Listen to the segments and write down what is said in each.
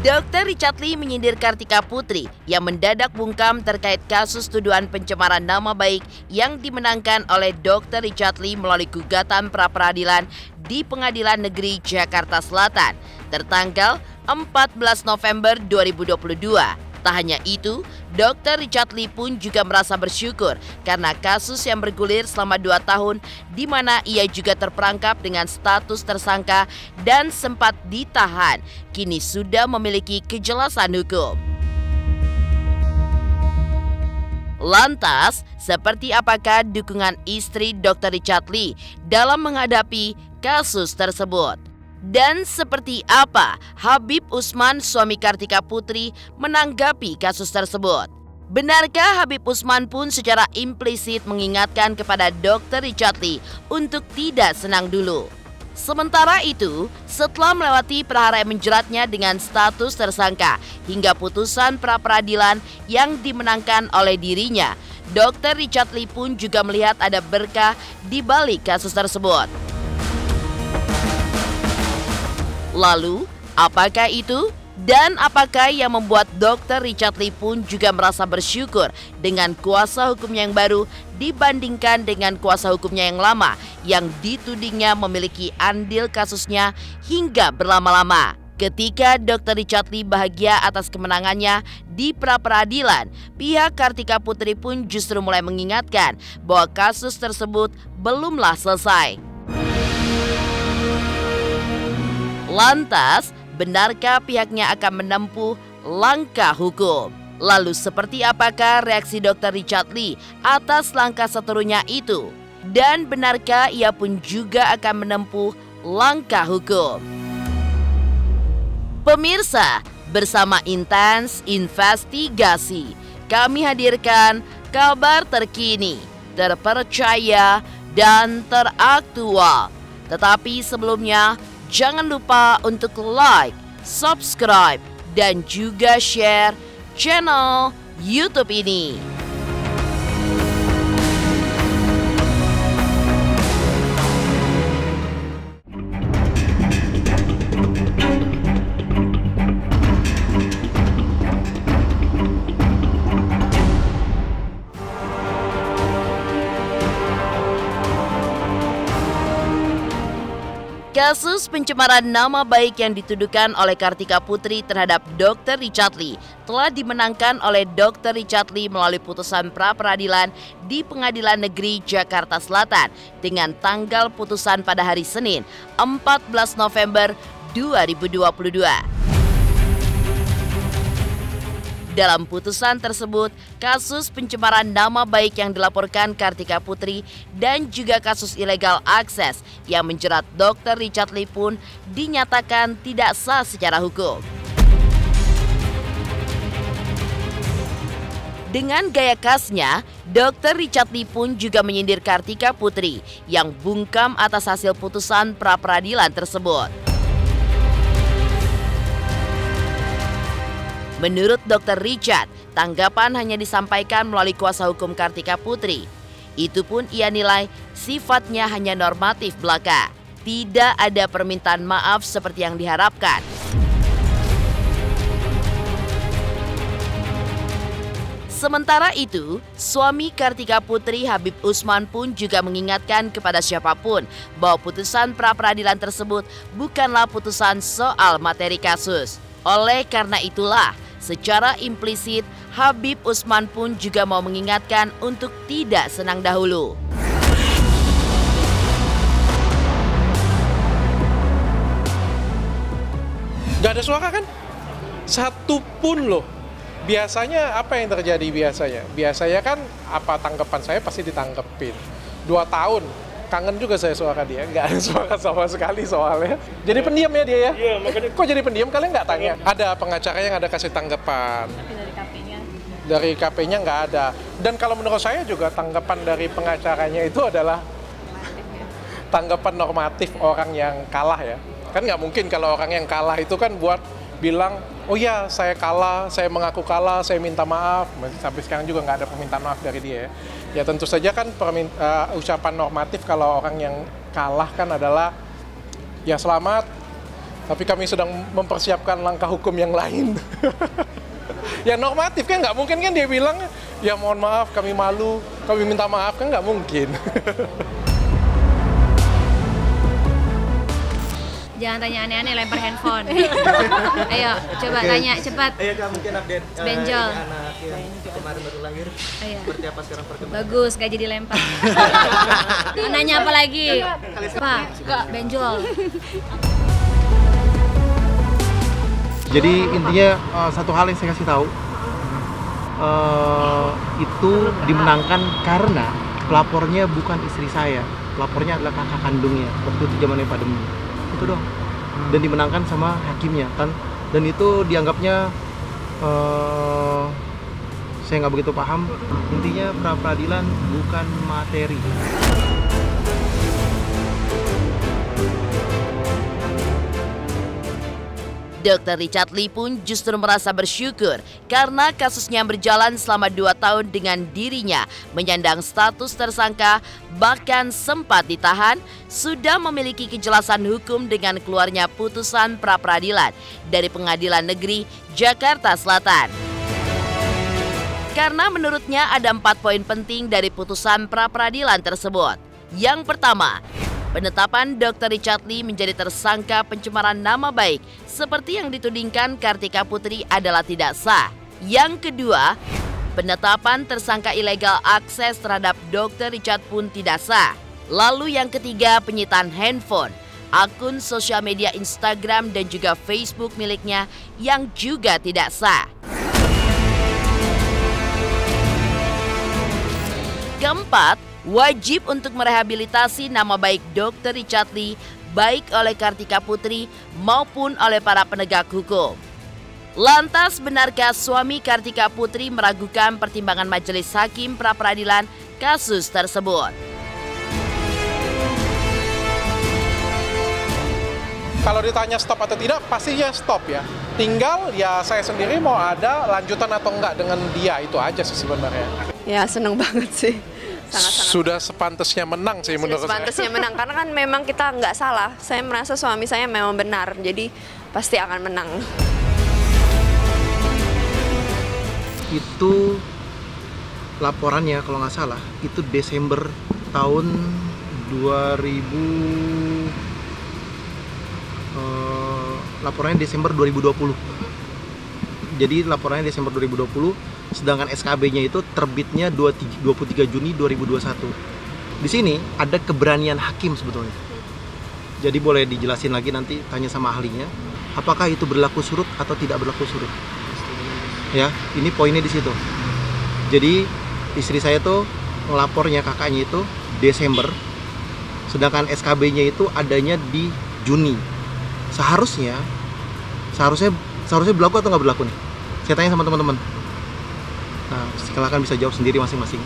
Dr. Richard Lee menyindir Kartika Putri yang mendadak bungkam terkait kasus tuduhan pencemaran nama baik yang dimenangkan oleh Dr. Richard Lee melalui gugatan pra-peradilan di Pengadilan Negeri Jakarta Selatan tertanggal 14 November 2022. Tak hanya itu, Dr. Richard Lee pun juga merasa bersyukur karena kasus yang bergulir selama 2 tahun di mana ia juga terperangkap dengan status tersangka dan sempat ditahan, kini sudah memiliki kejelasan hukum. Lantas, seperti apakah dukungan istri Dr. Richard Lee dalam menghadapi kasus tersebut? Dan seperti apa Habib Usman, suami Kartika Putri, menanggapi kasus tersebut? Benarkah Habib Usman pun secara implisit mengingatkan kepada Dr. Richard Lee untuk tidak senang dulu? Sementara itu, setelah melewati perkara yang menjeratnya dengan status tersangka hingga putusan pra-peradilan yang dimenangkan oleh dirinya, Dr. Richard Lee pun juga melihat ada berkah di balik kasus tersebut. Lalu, apakah itu? Dan apakah yang membuat Dr. Richard Lee pun juga merasa bersyukur dengan kuasa hukumnya yang baru dibandingkan dengan kuasa hukumnya yang lama yang ditudingnya memiliki andil kasusnya hingga berlama-lama? Ketika Dr. Richard Lee bahagia atas kemenangannya di pra-peradilan, pihak Kartika Putri pun justru mulai mengingatkan bahwa kasus tersebut belumlah selesai. Lantas, benarkah pihaknya akan menempuh langkah hukum? Lalu seperti apakah reaksi Dr. Richard Lee atas langkah seterusnya itu? Dan benarkah ia pun juga akan menempuh langkah hukum? Pemirsa, bersama Intens Investigasi, kami hadirkan kabar terkini, terpercaya, dan teraktual. Tetapi sebelumnya, jangan lupa untuk like, subscribe, dan juga share channel YouTube ini. Kasus pencemaran nama baik yang dituduhkan oleh Kartika Putri terhadap Dr. Richard Lee telah dimenangkan oleh Dr. Richard Lee melalui putusan pra-peradilan di Pengadilan Negeri Jakarta Selatan dengan tanggal putusan pada hari Senin 14 November 2022. Dalam putusan tersebut, kasus pencemaran nama baik yang dilaporkan Kartika Putri dan juga kasus ilegal akses yang menjerat Dr. Richard Lee pun dinyatakan tidak sah secara hukum. Dengan gaya khasnya, Dr. Richard Lee pun juga menyindir Kartika Putri yang bungkam atas hasil putusan pra-peradilan tersebut. Menurut Dr. Richard, tanggapan hanya disampaikan melalui kuasa hukum Kartika Putri. Itu pun ia nilai sifatnya hanya normatif belaka. Tidak ada permintaan maaf seperti yang diharapkan. Sementara itu, suami Kartika Putri Habib Usman pun juga mengingatkan kepada siapapun bahwa putusan pra-peradilan tersebut bukanlah putusan soal materi kasus. Oleh karena itulah, secara implisit, Habib Usman pun juga mau mengingatkan untuk tidak senang dahulu. Gak ada suara kan? Satu pun loh. Biasanya apa yang terjadi biasanya? Biasanya kan apa tanggapan saya pasti ditangkepin. 2 tahun. Kangen juga saya suara dia, nggak ada suara sama sekali soalnya. Jadi pendiam ya dia ya? Iya, makanya. Kok jadi pendiam, kalian nggak tanya? Ada pengacara yang ada kasih tanggapan. Tapi dari KP-nya? Dari KP-nya nggak ada. Dan kalau menurut saya juga tanggapan dari pengacaranya itu adalah tanggapan normatif orang yang kalah ya. Kan nggak mungkin kalau orang yang kalah itu kan buat bilang, oh ya saya kalah, saya mengaku kalah, saya minta maaf. Sampai sekarang juga nggak ada permintaan maaf dari dia ya. Ya tentu saja kan ucapan normatif kalau orang yang kalah kan adalah ya selamat, Tapi kami sedang mempersiapkan langkah hukum yang lain. Ya normatif kan, nggak mungkin kan dia bilang, ya mohon maaf kami malu, kami minta maaf, kan nggak mungkin. Jangan tanya aneh-aneh, lempar handphone. Ayo, coba tanya cepat. Ayo Kak, mungkin update Benjol. anak yang kemarin baru lahir. Ayo. Seperti apa sekarang perkembangan? Bagus, gak jadi lempar. Nanya apa lagi? Pak, benjol. Jadi intinya satu hal yang saya kasih tahu, itu dimenangkan karena pelapornya bukan istri saya, pelapornya adalah kakak kandungnya waktu itu zamannya pandemi. Itu dong. Dan dimenangkan sama hakimnya kan, dan itu dianggapnya saya nggak begitu paham. Intinya pra peradilan bukan materi. Dr. Richard Lee pun justru merasa bersyukur karena kasusnya berjalan selama 2 tahun dengan dirinya menyandang status tersangka, bahkan sempat ditahan, sudah memiliki kejelasan hukum dengan keluarnya putusan pra-peradilan dari Pengadilan Negeri Jakarta Selatan. Karena menurutnya ada 4 poin penting dari putusan pra-peradilan tersebut. Yang pertama, penetapan Dr. Richard Lee menjadi tersangka pencemaran nama baik seperti yang ditudingkan Kartika Putri adalah tidak sah. Yang kedua, penetapan tersangka ilegal akses terhadap Dr. Richard pun tidak sah. Lalu yang ketiga, penyitaan handphone, akun sosial media Instagram dan juga Facebook miliknya yang juga tidak sah. Keempat, wajib untuk merehabilitasi nama baik Dr. Richard Lee baik oleh Kartika Putri maupun oleh para penegak hukum. Lantas benarkah suami Kartika Putri meragukan pertimbangan majelis hakim pra-peradilan kasus tersebut? Kalau ditanya stop atau tidak, pastinya stop ya. Tinggal ya saya sendiri mau ada lanjutan atau enggak dengan dia, itu aja sih sebenarnya. Ya seneng banget sih. Sangat-sangat. Sudah sepantasnya menang sih menurut saya. Sepantasnya menang, karena kan memang kita nggak salah. Saya merasa suami saya memang benar, jadi pasti akan menang. Itu laporannya kalau nggak salah, itu Desember tahun 2000. Laporannya Desember 2020. Jadi laporannya Desember 2020, sedangkan SKB-nya itu terbitnya 23 Juni 2021. Di sini ada keberanian hakim sebetulnya. Jadi boleh dijelasin lagi, nanti tanya sama ahlinya, apakah itu berlaku surut atau tidak berlaku surut. Ya, ini poinnya di situ. Jadi istri saya tuh ngelapornya kakaknya itu Desember, sedangkan SKB-nya itu adanya di Juni. Seharusnya berlaku atau nggak berlaku nih? Saya tanya sama teman-teman. Nah, silakan bisa jawab sendiri masing-masing.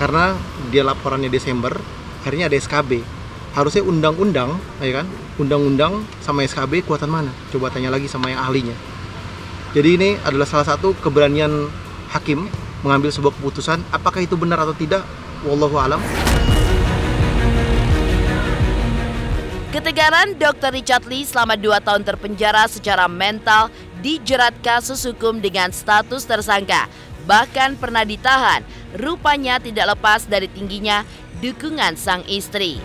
Karena dia laporannya Desember, akhirnya ada SKB. Harusnya undang-undang, ya kan? Undang-undang sama SKB kuatan mana? Coba tanya lagi sama yang ahlinya. Jadi ini adalah salah satu keberanian hakim mengambil sebuah keputusan. Apakah itu benar atau tidak? Wallahu a'lam. Ketegaran Dr. Richard Lee selama 2 tahun terpenjara secara mental dijerat kasus hukum dengan status tersangka, bahkan pernah ditahan, rupanya tidak lepas dari tingginya dukungan sang istri.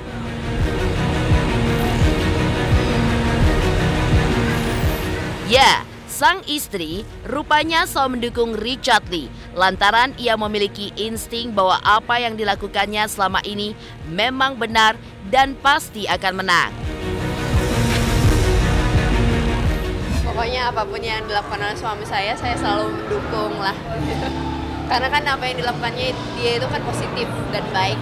Ya, sang istri rupanya selalu mendukung Richard Lee lantaran ia memiliki insting bahwa apa yang dilakukannya selama ini memang benar dan pasti akan menang. Pokoknya apapun yang dilakukan oleh suami saya selalu mendukung lah. Karena kan apa yang dilakukannya dia itu kan positif dan baik.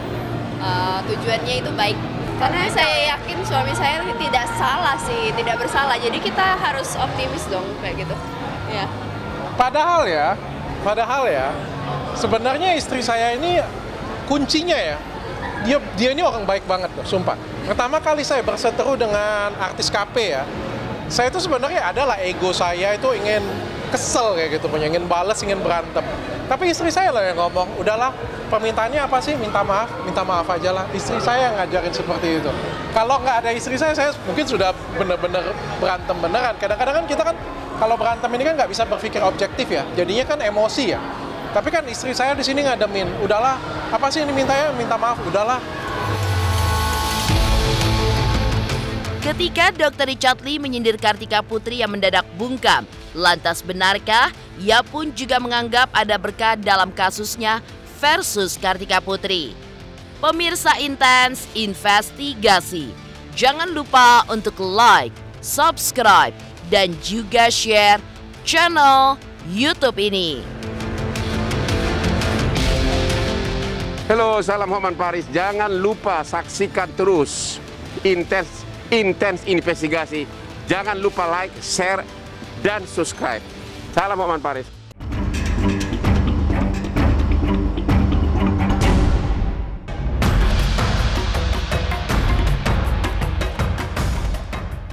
Tujuannya itu baik. Karena saya yakin suami saya tidak salah sih, tidak bersalah. Jadi kita harus optimis dong kayak gitu. Ya. Padahal ya, sebenarnya istri saya ini kuncinya ya. Dia ini orang baik banget loh, sumpah. Pertama kali saya berseteru dengan artis KP ya, saya itu sebenarnya adalah ego saya itu ingin kesel kayak gitu, ingin balas, ingin berantem. Tapi istri saya lah yang ngomong, udahlah permintaannya apa sih? Minta maaf aja lah. Istri saya yang ngajarin seperti itu. Kalau nggak ada istri saya mungkin sudah benar-benar berantem beneran. Kadang-kadang kan kita kan kalau berantem ini kan nggak bisa berpikir objektif ya, jadinya kan emosi ya. Tapi kan istri saya di sini ngademin, udahlah, apa sih ini mintanya? Minta maaf, udahlah. Ketika Dr. Richard Lee menyindir Kartika Putri yang mendadak bungkam, lantas benarkah ia pun juga menganggap ada berkah dalam kasusnya versus Kartika Putri? Pemirsa Intens Investigasi, jangan lupa untuk like, subscribe, dan juga share channel YouTube ini. Halo, salam Hotman Paris. Jangan lupa saksikan terus Intens Investigasi. Jangan lupa like, share, dan subscribe. Salam Hotman Paris.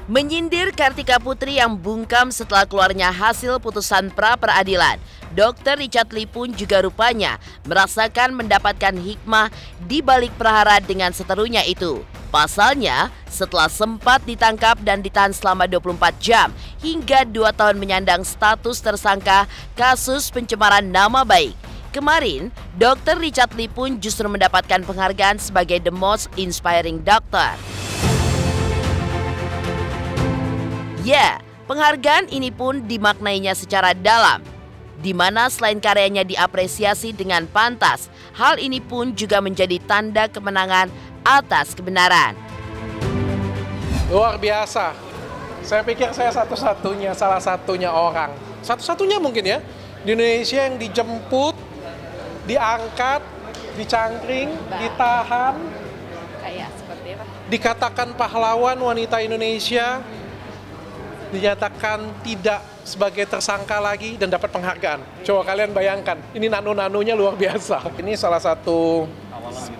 Menyindir Kartika Putri yang bungkam setelah keluarnya hasil putusan pra-peradilan, Dr. Richard Lee pun juga rupanya merasakan mendapatkan hikmah di balik perhara dengan seterunya itu. Pasalnya, setelah sempat ditangkap dan ditahan selama 24 jam hingga 2 tahun menyandang status tersangka kasus pencemaran nama baik, kemarin Dr. Richard Lee pun justru mendapatkan penghargaan sebagai The Most Inspiring Doctor. Ya, penghargaan ini pun dimaknainya secara dalam, di mana selain karyanya diapresiasi dengan pantas, hal ini pun juga menjadi tanda kemenangan atas kebenaran. Luar biasa. Saya pikir saya salah satunya orang. Satu-satunya mungkin ya, di Indonesia yang dijemput, diangkat, dicangkring, ditahan, Kayak seperti apa? dikatakan pahlawan wanita Indonesia, dinyatakan tidak sebagai tersangka lagi dan dapat penghargaan. Coba kalian bayangkan, ini nano-nanonya luar biasa. Ini salah satu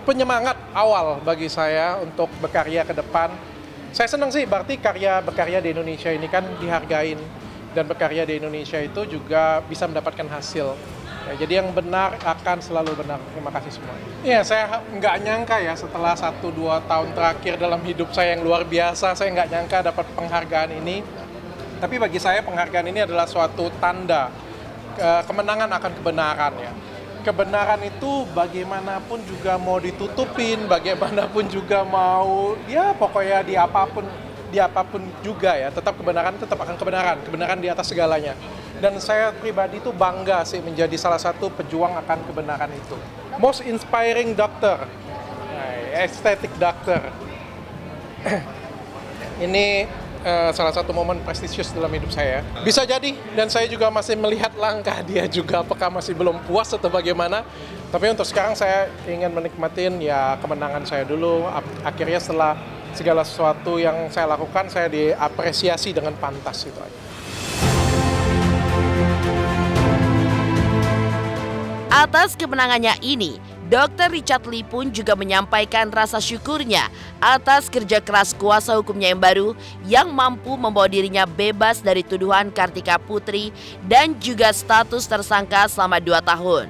penyemangat awal bagi saya untuk berkarya ke depan. Saya senang sih, berarti berkarya di Indonesia ini kan dihargain, dan berkarya di Indonesia itu juga bisa mendapatkan hasil. Ya, jadi yang benar akan selalu benar. Terima kasih semua. Ya, saya nggak nyangka ya setelah 1-2 tahun terakhir dalam hidup saya yang luar biasa, saya nggak nyangka dapat penghargaan ini. Tapi bagi saya penghargaan ini adalah suatu tanda kemenangan akan kebenaran ya. Kebenaran itu bagaimanapun juga mau ditutupin, bagaimanapun juga mau, ya pokoknya di apapun juga ya, tetap kebenaran tetap akan kebenaran di atas segalanya. Dan saya pribadi itu bangga sih menjadi salah satu pejuang akan kebenaran itu. Most Inspiring Doctor, Aesthetic Doctor. Ini salah satu momen prestisius dalam hidup saya. Bisa jadi, dan saya juga masih melihat langkah dia juga, apakah masih belum puas atau bagaimana. Tapi untuk sekarang saya ingin menikmatin ya kemenangan saya dulu. Akhirnya setelah segala sesuatu yang saya lakukan, saya diapresiasi dengan pantas itu aja. Atas kemenangannya ini, Dr. Richard Lee pun juga menyampaikan rasa syukurnya atas kerja keras kuasa hukumnya yang baru yang mampu membawa dirinya bebas dari tuduhan Kartika Putri dan juga status tersangka selama 2 tahun.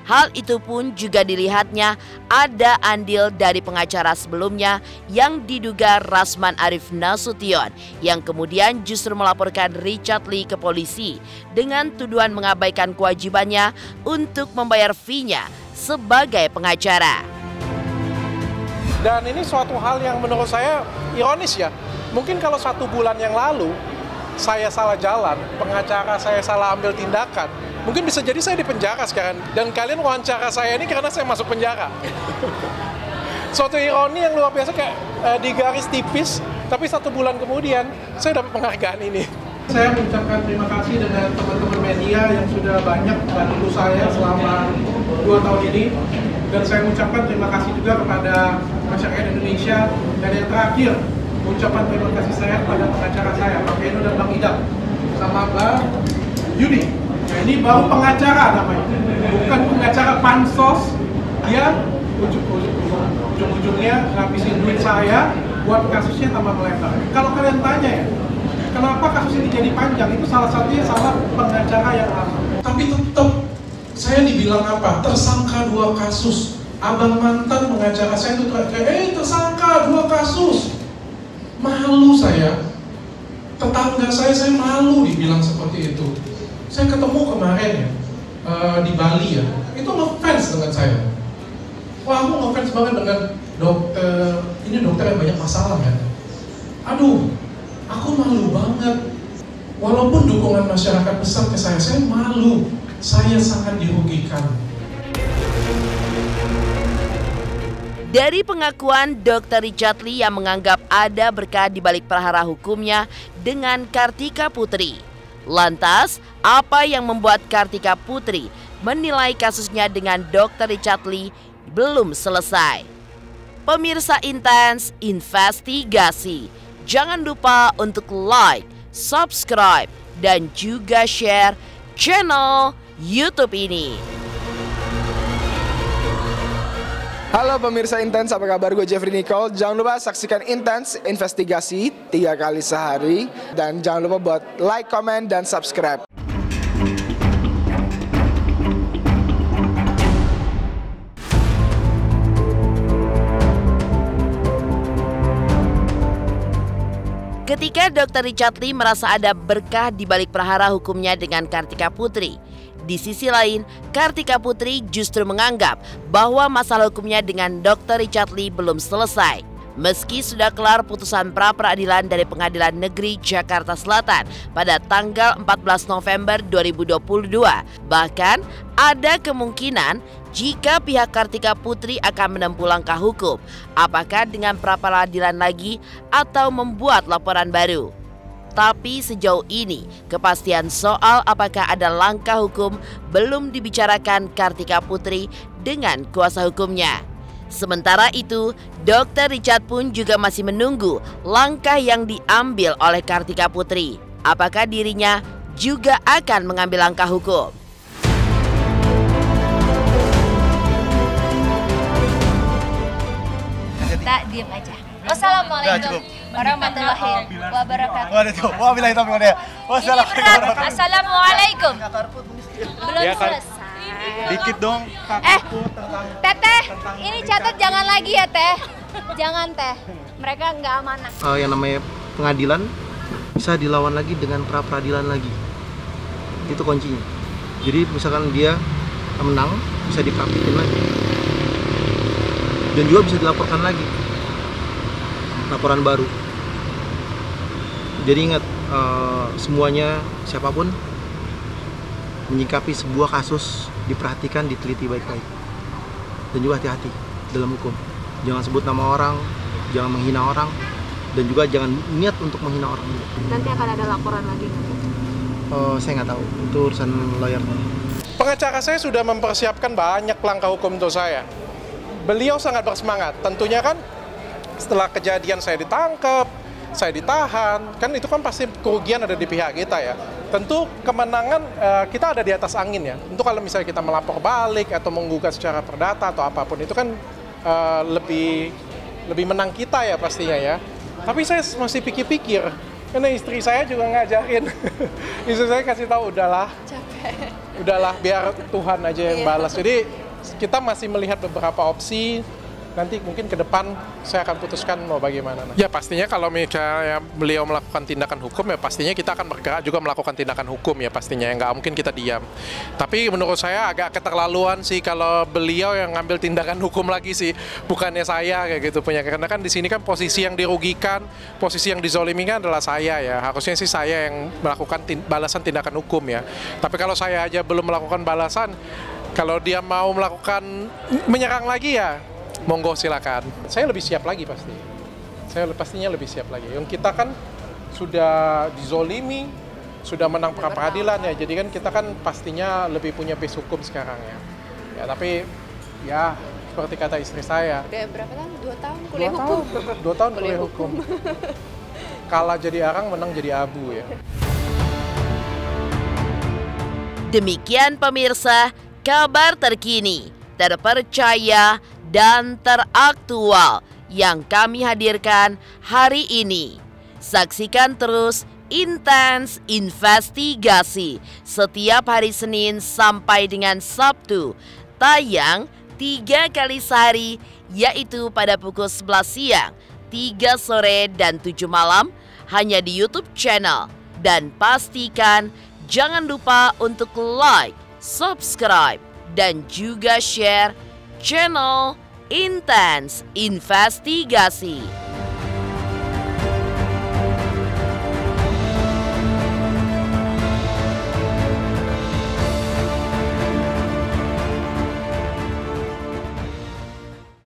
Hal itu pun juga dilihatnya ada andil dari pengacara sebelumnya yang diduga Rasman Arif Nasution yang kemudian justru melaporkan Richard Lee ke polisi dengan tuduhan mengabaikan kewajibannya untuk membayar fee-nya sebagai pengacara. Dan ini suatu hal yang menurut saya ironis ya. Mungkin kalau 1 bulan yang lalu saya salah jalan, pengacara saya salah ambil tindakan, mungkin bisa jadi saya di penjara sekarang. Dan kalian wawancara saya ini karena saya masuk penjara. Suatu ironi yang luar biasa, kayak di garis tipis, tapi 1 bulan kemudian saya dapat penghargaan ini. Saya mengucapkan terima kasih dengan teman-teman media yang sudah banyak bantu saya selama 2 tahun ini. Dan saya mengucapkan terima kasih juga kepada masyarakat Indonesia. Dan yang terakhir, mengucapkan terima kasih saya kepada pengacara saya, Pak Eno dan Bang Idam, sama Mbak Yuni. Nah, ini baru pengacara namanya, bukan pengacara pansos yang ujung-ujungnya ngabisin duit saya buat kasusnya tambah melebar. Kalau kalian tanya ya, kenapa kasus ini jadi panjang, itu salah satunya salah pengacara yang lama. Tapi tetap Saya dibilang apa? Tersangka 2 kasus. Abang mantan pengacara saya itu tersangka 2 kasus. Malu saya. Tetangga saya malu dibilang seperti itu. Saya ketemu kemarin ya, di Bali ya, itu ngefans dengan saya. Wah, aku ngefans banget dengan dokter, ini dokter yang banyak masalah kan. Aduh, aku malu banget. Walaupun dukungan masyarakat besar ke saya malu. Saya sangat dirugikan. Dari pengakuan Dr. Richard Lee yang menganggap ada berkah di balik perhara hukumnya dengan Kartika Putri. Lantas, apa yang membuat Kartika Putri menilai kasusnya dengan Dr. Richard Lee belum selesai? Pemirsa Intens Investigasi, jangan lupa untuk like, subscribe, dan juga share channel YouTube ini. Halo pemirsa Intens, apa kabar? Gue Jeffrey Nicole. Jangan lupa saksikan Intens Investigasi 3 kali sehari. Dan jangan lupa buat like, comment, dan subscribe. Ketika Dr. Richard Lee merasa ada berkah di balik perhara hukumnya dengan Kartika Putri, di sisi lain, Kartika Putri justru menganggap bahwa masalah hukumnya dengan Dr. Richard Lee belum selesai. Meski sudah kelar putusan pra-peradilan dari Pengadilan Negeri Jakarta Selatan pada tanggal 14 November 2022, bahkan ada kemungkinan jika pihak Kartika Putri akan menempuh langkah hukum, apakah dengan pra-peradilan lagi atau membuat laporan baru. Tapi sejauh ini, kepastian soal apakah ada langkah hukum belum dibicarakan Kartika Putri dengan kuasa hukumnya. Sementara itu, Dr. Richard pun juga masih menunggu langkah yang diambil oleh Kartika Putri. Apakah dirinya juga akan mengambil langkah hukum? Kita diam aja. Wassalamualaikum warahmatullahi wabarakatuh. Assalamualaikum. Belum selesai. Dikit dong. Teteh, ini catat jangan lagi ya teh. Jangan teh, mereka nggak amanah. Yang namanya pengadilan bisa dilawan lagi dengan pra-peradilan lagi. Itu kuncinya. Jadi misalkan dia menang, bisa dipraktikin lagi. Dan juga bisa dilaporkan lagi. Laporan baru. Jadi ingat, semuanya, siapapun menyikapi sebuah kasus diperhatikan, diteliti baik-baik, dan juga hati-hati dalam hukum. Jangan sebut nama orang, jangan menghina orang, dan juga jangan niat untuk menghina orang. Nanti akan ada laporan lagi nggak? Saya nggak tahu, itu urusan lawyer. Pengacara saya sudah mempersiapkan banyak langkah hukum untuk saya. Beliau sangat bersemangat, tentunya kan. Setelah kejadian saya ditangkap, saya ditahan, kan itu kan pasti kerugian ada di pihak kita ya. Tentu kemenangan kita ada di atas angin ya. Tentu kalau misalnya kita melapor balik atau menggugat secara perdata atau apapun, itu kan lebih menang kita ya pastinya ya. Tapi saya masih pikir-pikir, karena istri saya juga ngajarin. Istri saya kasih tahu, udahlah, udahlah biar Tuhan aja yang balas. Jadi kita masih melihat beberapa opsi. Nanti mungkin ke depan saya akan putuskan mau bagaimana. Ya pastinya kalau misalnya beliau melakukan tindakan hukum, ya pastinya kita akan bergerak juga melakukan tindakan hukum ya pastinya. Nggak mungkin kita diam. Tapi menurut saya agak keterlaluan sih kalau beliau yang ngambil tindakan hukum lagi sih. Bukannya saya kayak gitu punya. Karena kan di sini kan posisi yang dirugikan, posisi yang dizolimi kan adalah saya ya. Harusnya sih saya yang melakukan balasan tindakan hukum ya. Tapi kalau saya aja belum melakukan balasan, kalau dia mau melakukan menyerang lagi ya, monggo silakan. Saya lebih siap lagi pasti. Saya pastinya lebih siap lagi. Yang kita kan sudah dizolimi, sudah menang pra peradilan ya. Jadi kan kita kan pastinya lebih punya base hukum sekarang ya. Ya tapi ya seperti kata istri saya. Udah berapa tahun? 2 tahun kuliah hukum. 2 tahun kuliah hukum. Kalah jadi arang, menang jadi abu ya. Demikian pemirsa, kabar terkini, terpercaya, dan teraktual yang kami hadirkan hari ini. Saksikan terus Intens Investigasi setiap hari Senin sampai dengan Sabtu, tayang 3 kali sehari, yaitu pada pukul 11 siang, 3 sore, dan 7 malam, hanya di YouTube channel. Dan pastikan jangan lupa untuk like, subscribe, dan juga share channel Intens Investigasi.